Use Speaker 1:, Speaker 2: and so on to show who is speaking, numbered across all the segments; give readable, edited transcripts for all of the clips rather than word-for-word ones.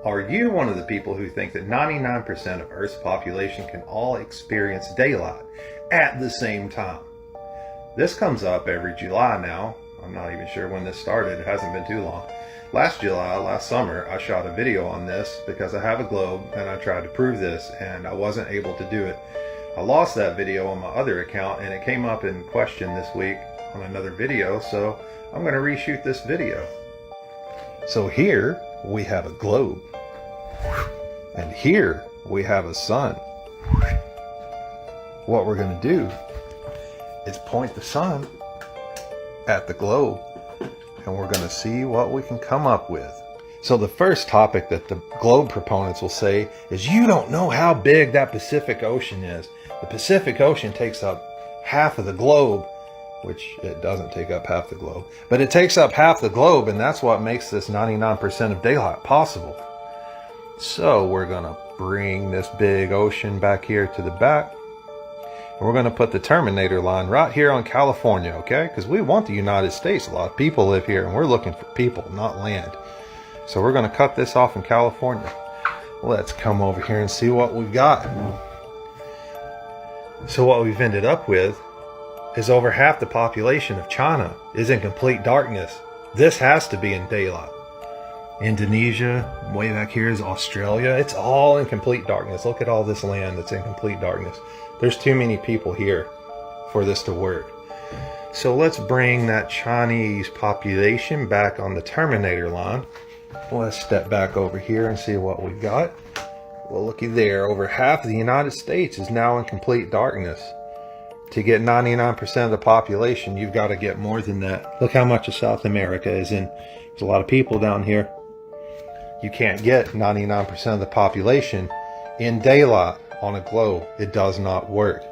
Speaker 1: Are you one of the people who think that 99% of Earth's population can all experience daylight at the same time? This comes up every July now. I'm not even sure when this started. It hasn't been too long. Last summer, I shot a video on this because I have a globe and I tried to prove this and I wasn't able to do it. I lost that video on my other account and it came up in question this week on another video, so I'm going to reshoot this video. So here we have a globe and here we have a sun. What we're going to do is point the sun at the globe and we're going to see what we can come up with. So the first topic that the globe proponents will say is, you don't know how big that Pacific Ocean is. The Pacific Ocean takes up half of the globe, which it doesn't take up half the globe, but it takes up half the globe, and that's what makes this 99% of daylight possible. So we're going to bring this big ocean back here to the back. And we're going to put the terminator line right here on California, okay? Because we want the United States. A lot of people live here, and we're looking for people, not land. So we're going to cut this off in California. Let's come over here and see what we've got. So what we've ended up with is over half the population of China is in complete darkness. This has to be in daylight. Indonesia, way back here is Australia. It's all in complete darkness. Look at all this land that's in complete darkness. There's too many people here for this to work. So let's bring that Chinese population back on the terminator line. Let's step back over here and see what we've got. Well, looky there. Over half of the United States is now in complete darkness. To get 99% of the population, you've got to get more than that. Look how much of South America is in. There's a lot of people down here. You can't get 99% of the population in daylight on a globe. It does not work.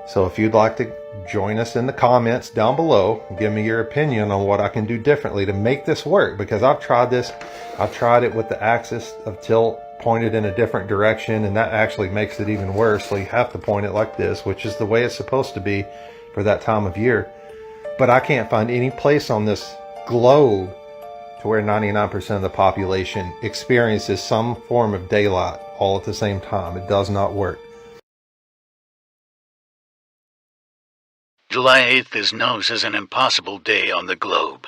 Speaker 1: So if you'd like to join us in the comments down below, give me your opinion on what I can do differently to make this work, because I've tried this. I've tried it with the axis of tilt pointed in a different direction, and that actually makes it even worse. So you have to point it like this, which is the way it's supposed to be for that time of year. But I can't find any place on this globe to where 99% of the population experiences some form of daylight all at the same time. It does not work.
Speaker 2: July 8th is known as an impossible day on the globe.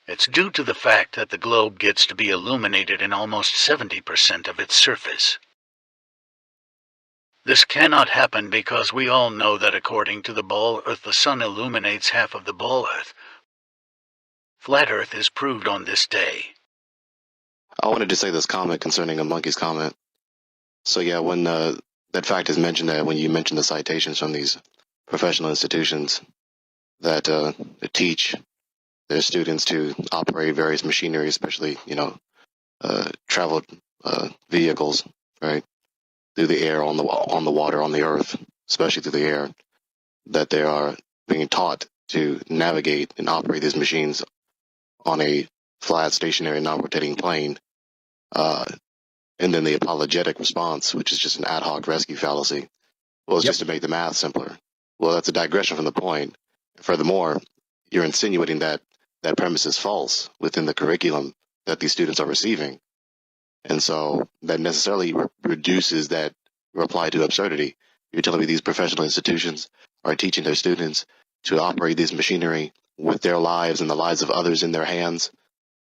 Speaker 2: It's due to the fact that the globe gets to be illuminated in almost 70% of its surface. This cannot happen because we all know that according to the ball Earth, the sun illuminates half of the ball Earth. Flat Earth is proved on this day.
Speaker 3: I wanted to say this comment concerning a monkey's comment. So yeah, when that fact is mentioned, that when you mention the citations from these professional institutions that teach their students to operate various machinery, especially, travel vehicles, right, through the air, on the water, on the earth, especially through the air, that they are being taught to navigate and operate these machines on a flat, stationary, non-rotating plane. And then the apologetic response, which is just an ad hoc rescue fallacy, well, it's just to make the math simpler. Well, that's a digression from the point. Furthermore, you're insinuating that that premise is false within the curriculum that these students are receiving. And so that necessarily reduces that reply to absurdity. You're telling me these professional institutions are teaching their students to operate this machinery with their lives and the lives of others in their hands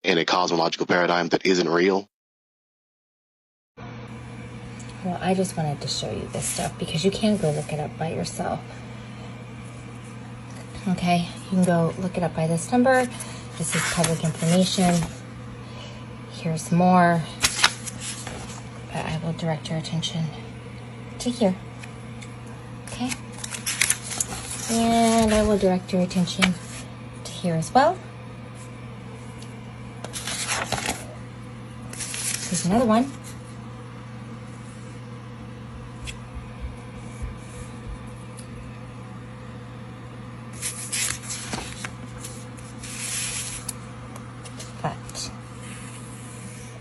Speaker 3: in a cosmological paradigm that isn't real?
Speaker 4: Well, I just wanted to show you this stuff because you can go look it up by yourself. Okay, you can go look it up by this number. This is public information. Here's more. But I will direct your attention to here. Okay? And I will direct your attention to here as well. Here's another one.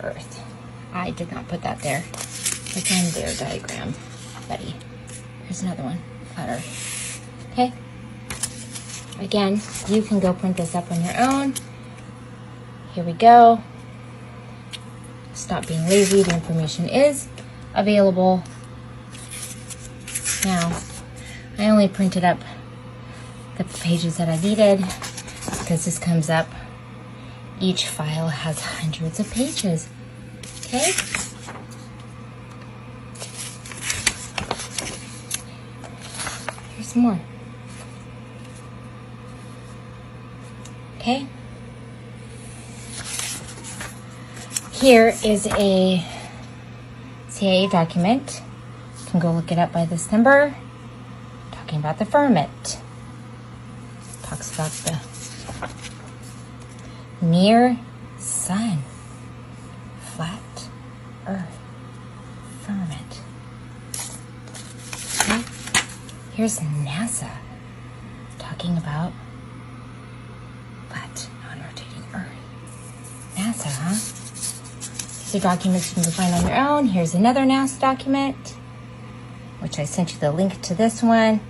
Speaker 4: Earth. I did not put that there. It's on their diagram, buddy. Here's another one. Flat Earth. Okay? Again, you can go print this up on your own. Here we go. stop being lazy. The information is available. Now, I only printed up the pages that I needed because this comes up. Each file has hundreds of pages. Okay? Here's more. Okay? Here is a CIA document. You can go look it up by this number. Talking about the firmament. Talks about the near sun, flat earth, firmament. Okay. Here's NASA talking about flat, non-rotating earth. NASA, huh? These are documents you can find on your own. Here's another NASA document, which I sent you the link to this one.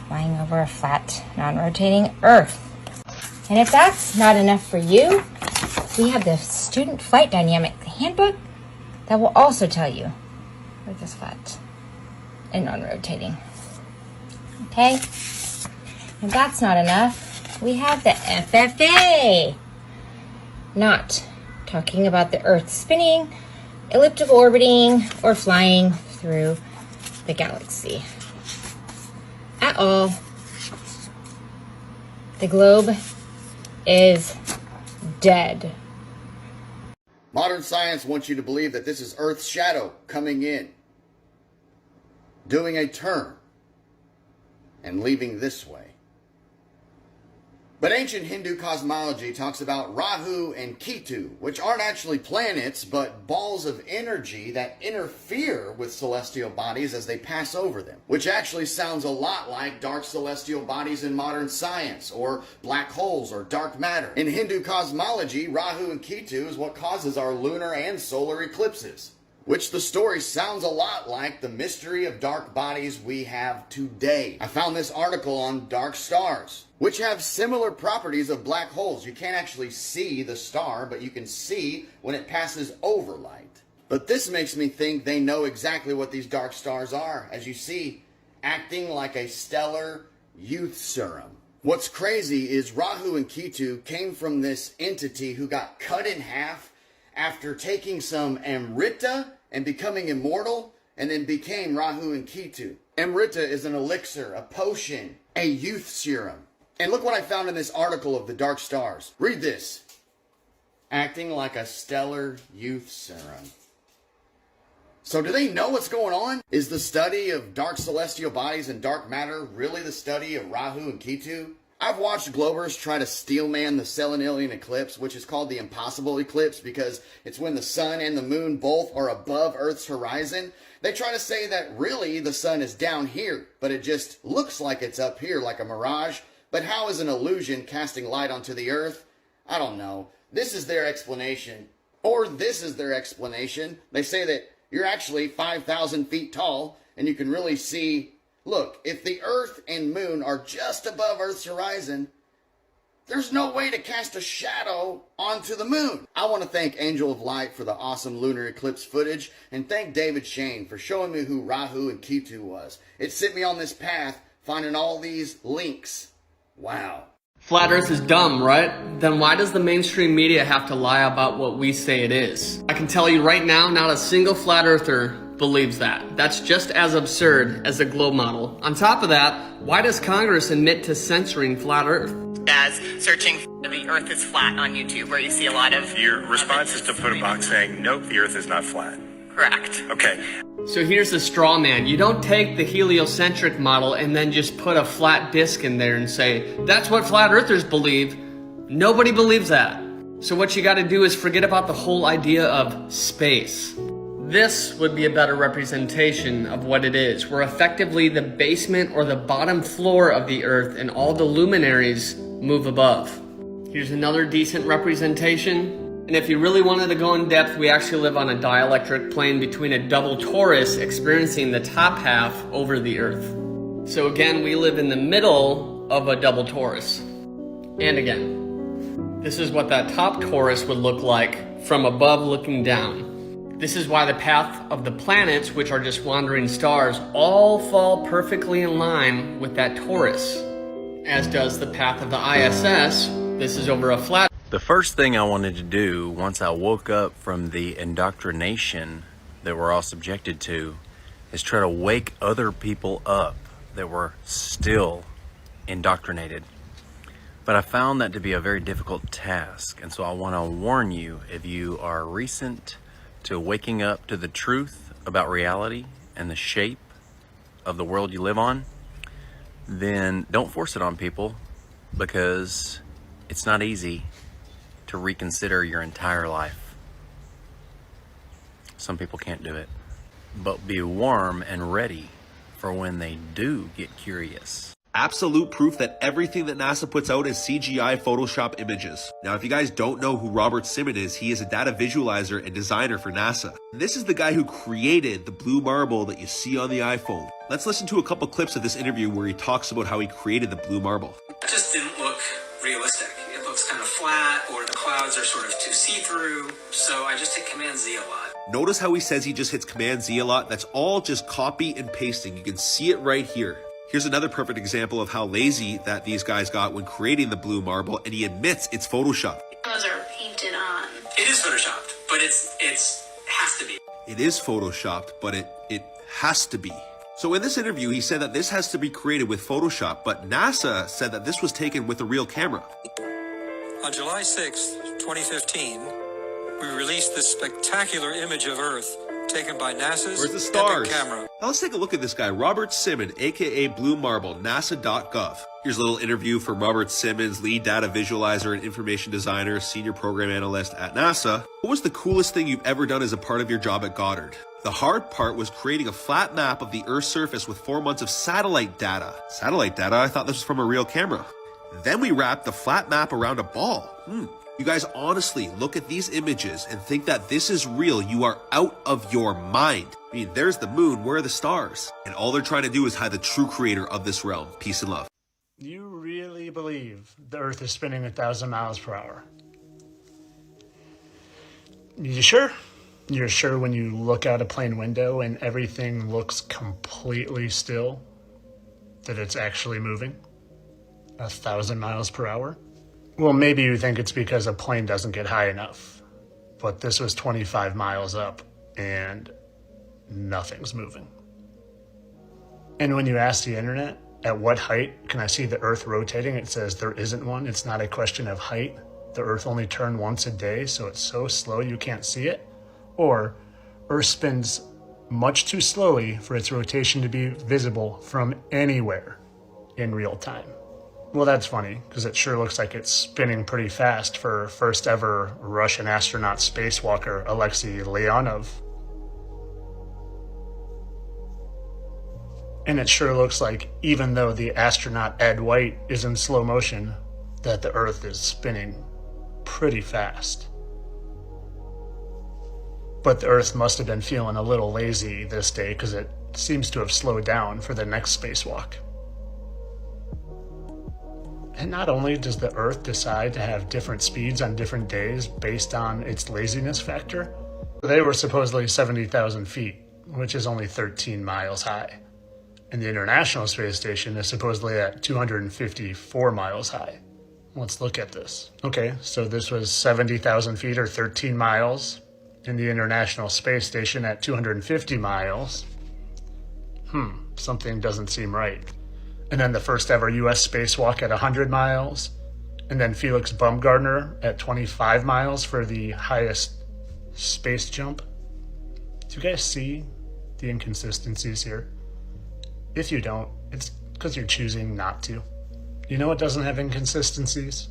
Speaker 4: Flying over a flat, non-rotating earth. And if that's not enough for you, we have the Student Flight Dynamic Handbook that will also tell you Earth is flat and non-rotating. Okay? If that's not enough, we have the FFA. Not talking about the Earth spinning, elliptical orbiting, or flying through the galaxy at all. The globe is dead.
Speaker 5: Modern science wants you to believe that this is Earth's shadow coming in, doing a turn, and leaving this way. But ancient Hindu cosmology talks about Rahu and Ketu, which aren't actually planets, but balls of energy that interfere with celestial bodies as they pass over them, which actually sounds a lot like dark celestial bodies in modern science, or black holes, or dark matter. In Hindu cosmology, Rahu and Ketu is what causes our lunar and solar eclipses, which the story sounds a lot like the mystery of dark bodies we have today. I found this article on dark stars, which have similar properties of black holes. You can't actually see the star, but you can see when it passes over light. But this makes me think they know exactly what these dark stars are, as you see, acting like a stellar youth serum. What's crazy is Rahu and Ketu came from this entity who got cut in half after taking some Amrita and becoming immortal, and then became Rahu and Ketu. Amrita is an elixir, a potion, a youth serum. And look what I found in this article of the dark stars. Read this. Acting like a stellar youth serum. So do they know what's going on? Is the study of dark celestial bodies and dark matter really the study of Rahu and Ketu? I've watched Globers try to steelman the Selenilian eclipse, which is called the impossible eclipse because it's when the sun and the moon both are above Earth's horizon. They try to say that really the sun is down here, but it just looks like it's up here like a mirage. But how is an illusion casting light onto the Earth? I don't know. This is their explanation. Or this is their explanation. They say that you're actually 5,000 feet tall and you can really see. Look, if the Earth and Moon are just above Earth's horizon, there's no way to cast a shadow onto the Moon. I want to thank Angel of Light for the awesome lunar eclipse footage, and thank David Shane for showing me who Rahu and Ketu was. It set me on this path, finding all these links. Wow.
Speaker 6: Flat Earth is dumb, right? Then why does the mainstream media have to lie about what we say it is? I can tell you right now, not a single flat earther believes that. That's just as absurd as the globe model. On top of that, why does Congress admit to censoring flat Earth?
Speaker 7: As searching the Earth is flat on YouTube, where you see a lot of...
Speaker 8: Your response is to put a box saying, nope, the Earth is not flat.
Speaker 7: Correct.
Speaker 8: Okay.
Speaker 6: So here's the straw man. You don't take the heliocentric model and then just put a flat disk in there and say, that's what flat earthers believe. Nobody believes that. So what you gotta do is forget about the whole idea of space. This would be a better representation of what it is. We're effectively the basement or the bottom floor of the Earth, and all the luminaries move above. Here's another decent representation. And if you really wanted to go in depth, we actually live on a dielectric plane between a double torus experiencing the top half over the Earth. So again, we live in the middle of a double torus. And again. This is what that top torus would look like from above looking down. This is why the path of the planets, which are just wandering stars, all fall perfectly in line with that torus, as does the path of the ISS. This is over a flat.
Speaker 9: The first thing I wanted to do once I woke up from the indoctrination that we're all subjected to is try to wake other people up that were still indoctrinated. But I found that to be a very difficult task, and so I want to warn you, if you are recent to waking up to the truth about reality and the shape of the world you live on, then don't force it on people, because it's not easy to reconsider your entire life. Some people can't do it. But be warm and ready for when they do get curious.
Speaker 10: Absolute proof that everything that NASA puts out is CGI Photoshop images. Now, if you guys don't know who Robert Simon is, he is a data visualizer and designer for NASA. This is the guy who created the blue marble that you see on the iPhone. Let's listen to a couple clips of this interview where he talks about how he created the blue marble.
Speaker 11: It just didn't look realistic. It looks kind of flat, or the clouds are sort of too see-through, so I just hit Command-Z a lot.
Speaker 10: Notice how he says he just hits Command-Z a lot? That's all just copy and pasting. You can see it right here. Here's another perfect example of how lazy that these guys got when creating the blue marble, and he admits it's Photoshop.
Speaker 7: Those are painted on.
Speaker 11: It is photoshopped, but it's has to be.
Speaker 10: It is photoshopped, but it has to be. So in this interview, he said that this has to be created with Photoshop, but NASA said that this was taken with a real camera.
Speaker 12: On July 6th, 2015, we released this spectacular image of Earth taken by NASA's
Speaker 10: Where's the stars?
Speaker 12: Epic camera.
Speaker 10: Now let's take a look at this guy, Robert Simon, aka Blue Marble, NASA.gov. Here's a little interview from Robert Simmons, lead data visualizer and information designer, senior program analyst at NASA. What was the coolest thing you've ever done as a part of your job at Goddard? The hard part was creating a flat map of the Earth's surface with 4 months of satellite data. Satellite data? I thought this was from a real camera. Then we wrapped the flat map around a ball. You guys honestly look at these images and think that this is real. You are out of your mind. I mean, there's the moon, where are the stars? And all they're trying to do is hide the true creator of this realm. Peace and love.
Speaker 13: You really believe the Earth is spinning 1,000 miles per hour? You sure? You're sure when you look out a plane window and everything looks completely still that it's actually moving 1,000 miles per hour? Well, maybe you think it's because a plane doesn't get high enough, but this was 25 miles up and nothing's moving. And when you ask the internet, at what height can I see the Earth rotating? It says there isn't one. It's not a question of height. The Earth only turns once a day, so it's so slow you can't see it. Or Earth spins much too slowly for its rotation to be visible from anywhere in real time. Well, that's funny, because it sure looks like it's spinning pretty fast for first ever Russian astronaut spacewalker Alexei Leonov. And it sure looks like, even though the astronaut Ed White is in slow motion, that the Earth is spinning pretty fast. But the Earth must have been feeling a little lazy this day, because it seems to have slowed down for the next spacewalk. And not only does the Earth decide to have different speeds on different days based on its laziness factor, they were supposedly 70,000 feet, which is only 13 miles high. And the International Space Station is supposedly at 254 miles high. Let's look at this. Okay, so this was 70,000 feet or 13 miles, and the International Space Station at 250 miles. Something doesn't seem right. And then the first ever US spacewalk at 100 miles, and then Felix Baumgartner at 25 miles for the highest space jump. Do you guys see the inconsistencies here? If you don't, it's because you're choosing not to. You know what doesn't have inconsistencies?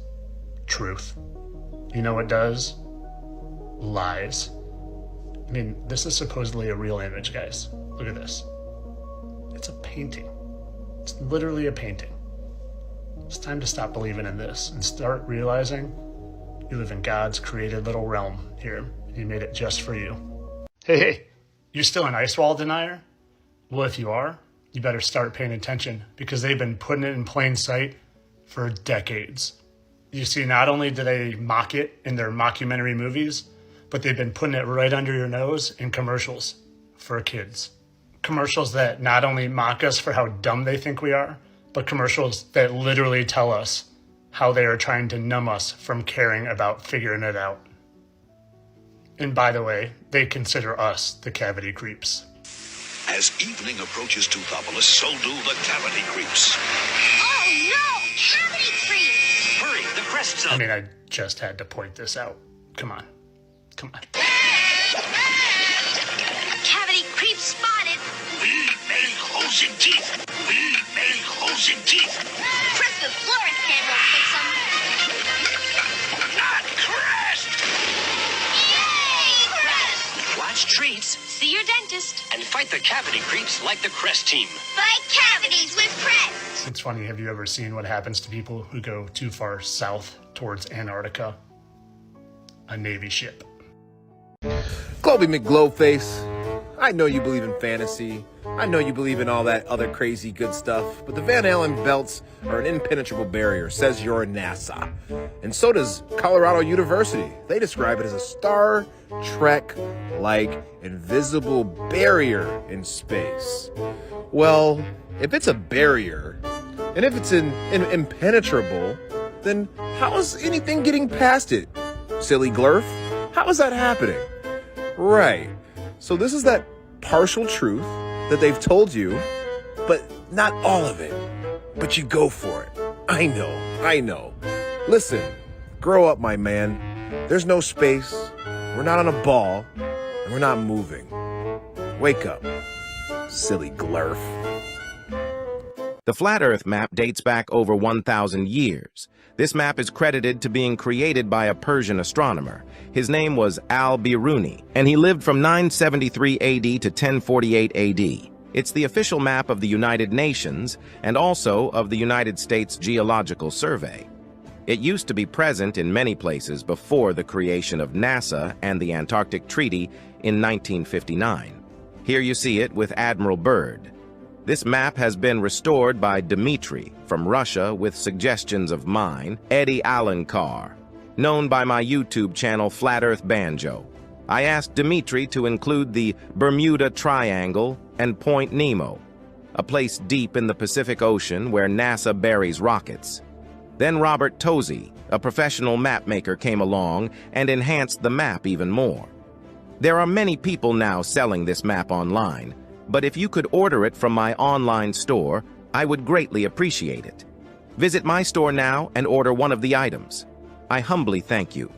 Speaker 13: Truth. You know what does? Lies. I mean, this is supposedly a real image, guys. Look at this. It's a painting. It's literally a painting. It's time to stop believing in this and start realizing you live in God's created little realm here. He made it just for you. Hey, you still an ice wall denier? Well, if you are, you better start paying attention, because they've been putting it in plain sight for decades. You see, not only do they mock it in their mockumentary movies, but they've been putting it right under your nose in commercials for kids. Commercials that not only mock us for how dumb they think we are, but commercials that literally tell us how they are trying to numb us from caring about figuring it out. And by the way, they consider us the cavity creeps.
Speaker 14: As evening approaches Toothopolis, so do the cavity creeps.
Speaker 15: Oh no! Cavity creeps!
Speaker 14: Hurry, the crest's up.
Speaker 13: I mean, I just had to point this out. Come on. Come on.
Speaker 15: Cavity creeps spotted!
Speaker 14: We make holes in teeth! We make holes in teeth!
Speaker 15: Crest Florence can't go fix them!
Speaker 14: Not crest!
Speaker 15: Yay! Crest!
Speaker 14: Watch treats
Speaker 15: See your dentist!
Speaker 14: and fight the cavity creeps like the crest team.
Speaker 15: Fight cavities with Crest!
Speaker 13: It's funny, have you ever seen what happens to people who go too far south towards Antarctica? A Navy ship.
Speaker 16: Globy McGlobeface, I know you believe in fantasy. I know you believe in all that other crazy good stuff, but the Van Allen belts are an impenetrable barrier, says your NASA. And so does Colorado University. They describe it as a Star Trek-like invisible barrier in space. Well, if it's a barrier, and if it's impenetrable, then how is anything getting past it? Silly Glurf? How is that happening? Right. So this is that partial truth that they've told you, but not all of it. But you go for it. I know. Listen, grow up, my man. There's no space. We're not on a ball, and we're not moving. Wake up, silly Glurf.
Speaker 17: The Flat Earth map dates back over 1,000 years. This map is credited to being created by a Persian astronomer. His name was Al-Biruni, and he lived from 973 AD to 1048 AD. It's the official map of the United Nations and also of the United States Geological Survey. It used to be present in many places before the creation of NASA and the Antarctic Treaty in 1959. Here you see it with Admiral Byrd. This map has been restored by Dmitry from Russia with suggestions of mine, Eddie Alenkar, known by my YouTube channel Flat Earth Banjo. I asked Dmitry to include the Bermuda Triangle and Point Nemo, a place deep in the Pacific Ocean where NASA buries rockets. Then Robert Tozzi, a professional mapmaker, came along and enhanced the map even more. There are many people now selling this map online, but if you could order it from my online store, I would greatly appreciate it. Visit my store now and order one of the items. I humbly thank you.